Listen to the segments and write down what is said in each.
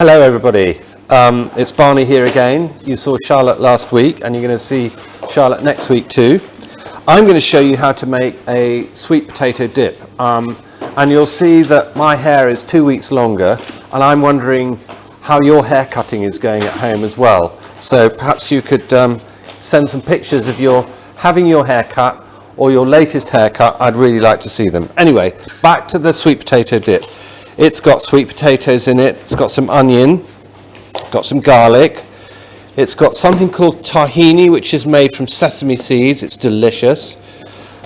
Hello everybody, it's Barney here again. You saw Charlotte last week and you're going to see Charlotte next week too. I'm going to show you how to make a sweet potato dip and you'll see that my hair is 2 weeks longer and I'm wondering how your hair cutting is going at home as well. So perhaps you could send some pictures of your having your hair cut or your latest haircut. I'd really like to see them. Anyway, back to the sweet potato dip. It's got sweet potatoes in it, it's got some onion, got some garlic, it's got something called tahini, which is made from sesame seeds. It's delicious.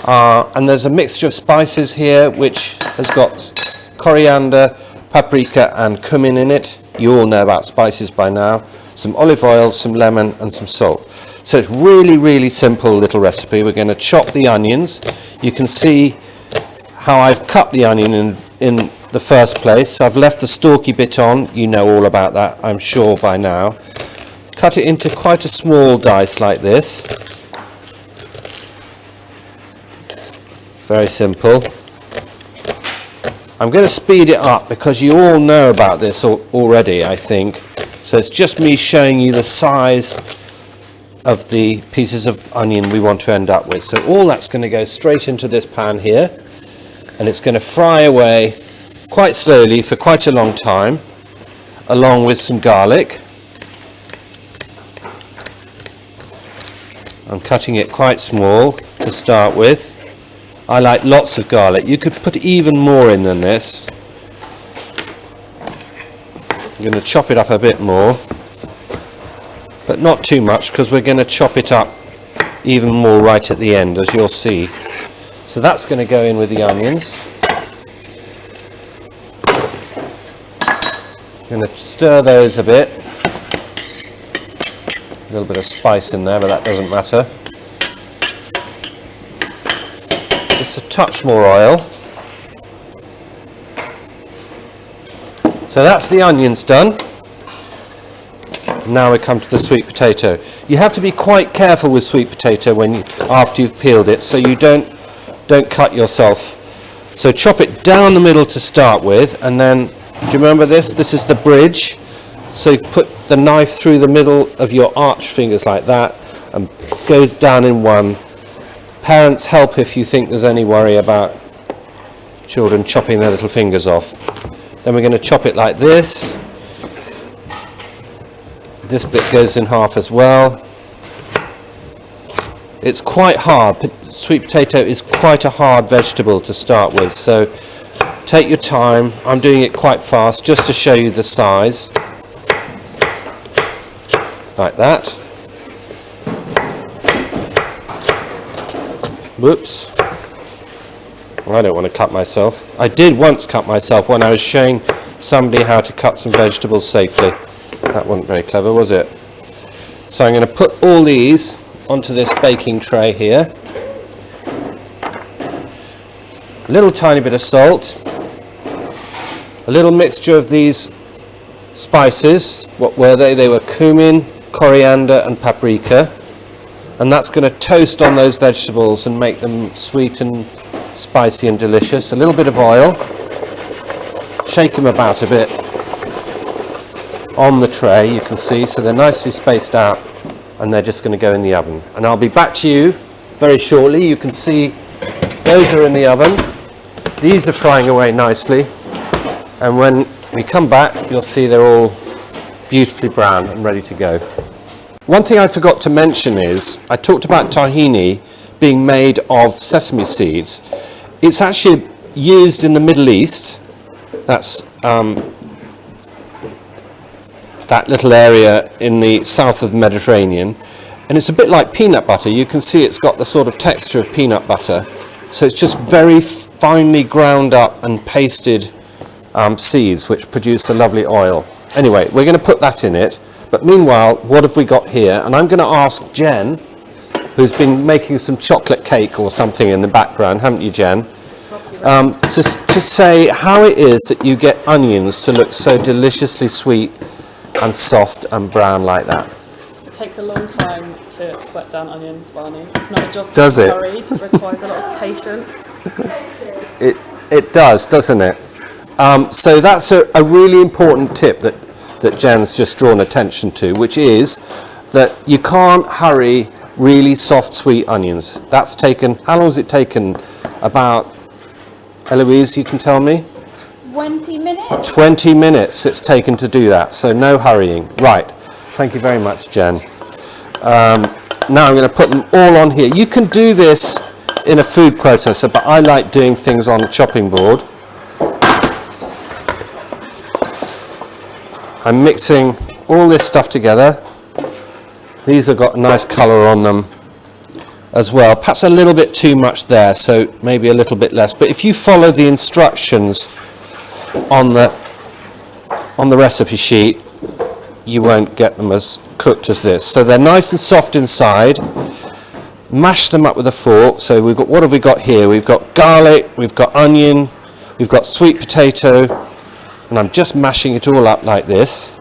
And there's a mixture of spices here, which has got coriander, paprika and cumin in it. You all know about spices by now. Some olive oil, some lemon and some salt. So it's really simple little recipe. We're going to chop the onions. You can see how I've cut the onion in the first place. I've left the stalky bit on. You know all about that, I'm sure, by now. Cut it into quite a small dice like this. Very simple. I'm going to speed it up because you all know about this already, I think. So it's just me showing you the size of the pieces of onion we want to end up with. So all that's going to go straight into this pan here. And it's going to fry away quite slowly for quite a long time, along with some garlic. I'm cutting it quite small to start with. I like lots of garlic. You could put even more in than this. I'm going to chop it up a bit more, but not too much because we're going to chop it up even more right at the end, as you'll see. So that's going to go in with the onions. I'm going to stir those a bit. A little bit of spice in there, but that doesn't matter. Just a touch more oil. So that's the onions done. Now we come to the sweet potato. You have to be quite careful with sweet potato after you've peeled it, so you don't cut yourself. So chop it down the middle to start with, and then, do you remember this? This is the bridge. So you put the knife through the middle of your arch fingers like that, and goes down in one. Parents, help if you think there's any worry about children chopping their little fingers off. Then we're going to chop it like this. This bit goes in half as well. It's quite hard. Sweet potato is quite a hard vegetable to start with, so take your time. I'm doing it quite fast just to show you the size. Like that. Whoops. Well, I don't want to cut myself. I did once cut myself when I was showing somebody how to cut some vegetables safely. That wasn't very clever, was it? So I'm going to put all these onto this baking tray here. A little tiny bit of salt, a little mixture of these spices. What were they? They were cumin, coriander and paprika, and that's going to toast on those vegetables and make them sweet and spicy and delicious. A little bit of oil, shake them about a bit on the tray, you can see, so they're nicely spaced out, and they're just going to go in the oven. And I'll be back to you very shortly. You can see those are in the oven. These are frying away nicely, and when we come back you'll see they're all beautifully brown and ready to go. One thing I forgot to mention is I talked about tahini being made of sesame seeds. It's actually used in the Middle East. That's that little area in the south of the Mediterranean, and it's a bit like peanut butter. You can see it's got the sort of texture of peanut butter. So it's just very finely ground up and pasted seeds which produce a lovely oil. Anyway, we're going to put that in it. But meanwhile, what have we got here? And I'm going to ask Jen, who's been making some chocolate cake or something in the background, haven't you, Jen? To say how it is that you get onions to look so deliciously sweet and soft and brown like that. It takes a long time to sweat down onions, Barney. It's not a job Does to it? hurry. It requires a lot of patience. It does, doesn't it? So that's a really important tip, that that Jen's just drawn attention to, which is that you can't hurry really soft sweet onions. That's taken, how long has it taken? About, Eloise, you can tell me? 20 minutes. 20 minutes it's taken to do that, so no hurrying. Right, thank you very much, Jen. Now I'm going to put them all on here. You can do this in a food processor, but I like doing things on a chopping board. I'm mixing all this stuff together. These have got a nice colour on them as well. Perhaps a little bit too much there, so maybe a little bit less. But if you follow the instructions on the recipe sheet, you won't get them as cooked as this. So they're nice and soft inside. Mash them up with a fork. So we've got, what have we got here? We've got garlic, we've got onion, we've got sweet potato, and I'm just mashing it all up like this.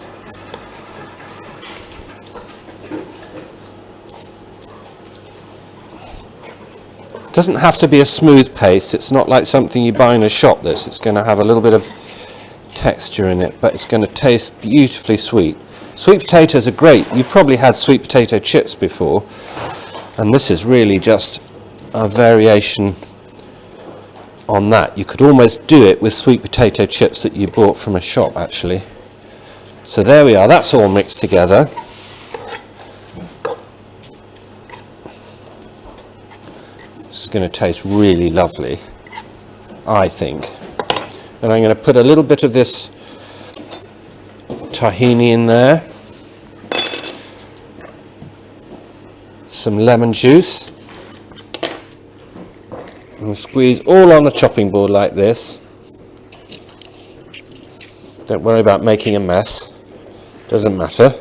It doesn't have to be a smooth paste. It's not like something you buy in a shop, this. It's going to have a little bit of texture in it, but it's going to taste beautifully sweet. Sweet potatoes are great. You've probably had sweet potato chips before, and this is really just a variation on that. You could almost do it with sweet potato chips that you bought from a shop, actually. So there we are. That's all mixed together. This is going to taste really lovely, I think. And I'm going to put a little bit of this tahini in there, some lemon juice, and squeeze all on the chopping board like this. Don't worry about making a mess, doesn't matter.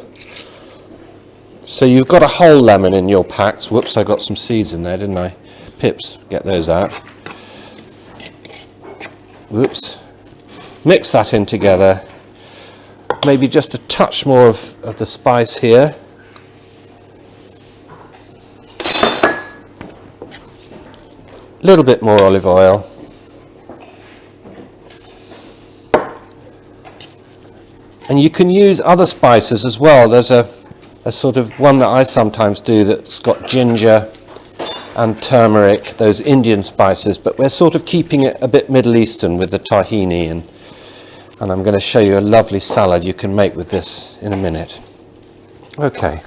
So you've got a whole lemon in your packs. Whoops, I got some seeds in there, didn't I? Pips, get those out. Whoops. Mix that in together. Maybe just a touch more of the spice here. A little bit more olive oil. And you can use other spices as well. There's a sort of one that I sometimes do that's got ginger and turmeric, those Indian spices, but we're sort of keeping it a bit Middle Eastern with the tahini, and I'm going to show you a lovely salad you can make with this in a minute. Okay.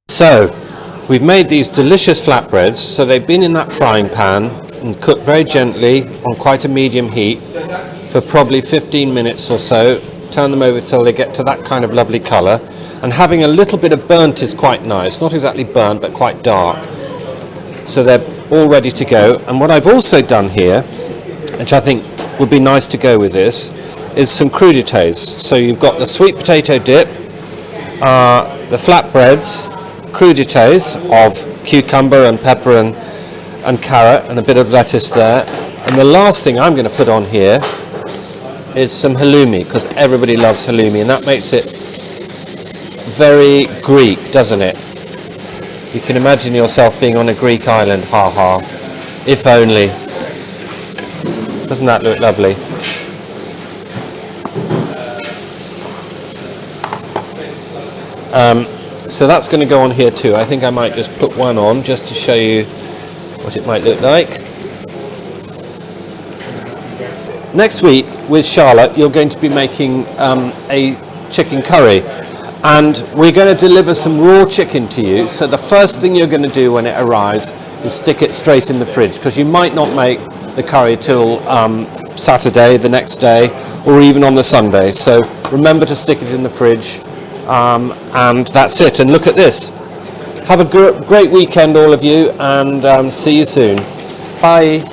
So, we've made these delicious flatbreads. So they've been in that frying pan and cooked very gently on quite a medium heat for probably 15 minutes or so. Turn them over till they get to that kind of lovely colour. And having a little bit of burnt is quite nice. Not exactly burnt, but quite dark. So they're all ready to go. And what I've also done here, which I think would be nice to go with this, is some crudités. So you've got the sweet potato dip, the flatbreads, crudités of cucumber and pepper and carrot, and a bit of lettuce there. And the last thing I'm going to put on here is some halloumi, because everybody loves halloumi, and that makes it very Greek, doesn't it? You can imagine yourself being on a Greek island, ha ha. If only. Doesn't that look lovely? So that's going to go on here too. I think I might just put one on just to show you what it might look like. Next week with Charlotte, you're going to be making a chicken curry, and we're going to deliver some raw chicken to you. So the first thing you're going to do when it arrives is stick it straight in the fridge, because you might not make the curry till Saturday, the next day, or even on the Sunday. So remember to stick it in the fridge, and that's it. And look at this. Have a great weekend, all of you, and see you soon. Bye.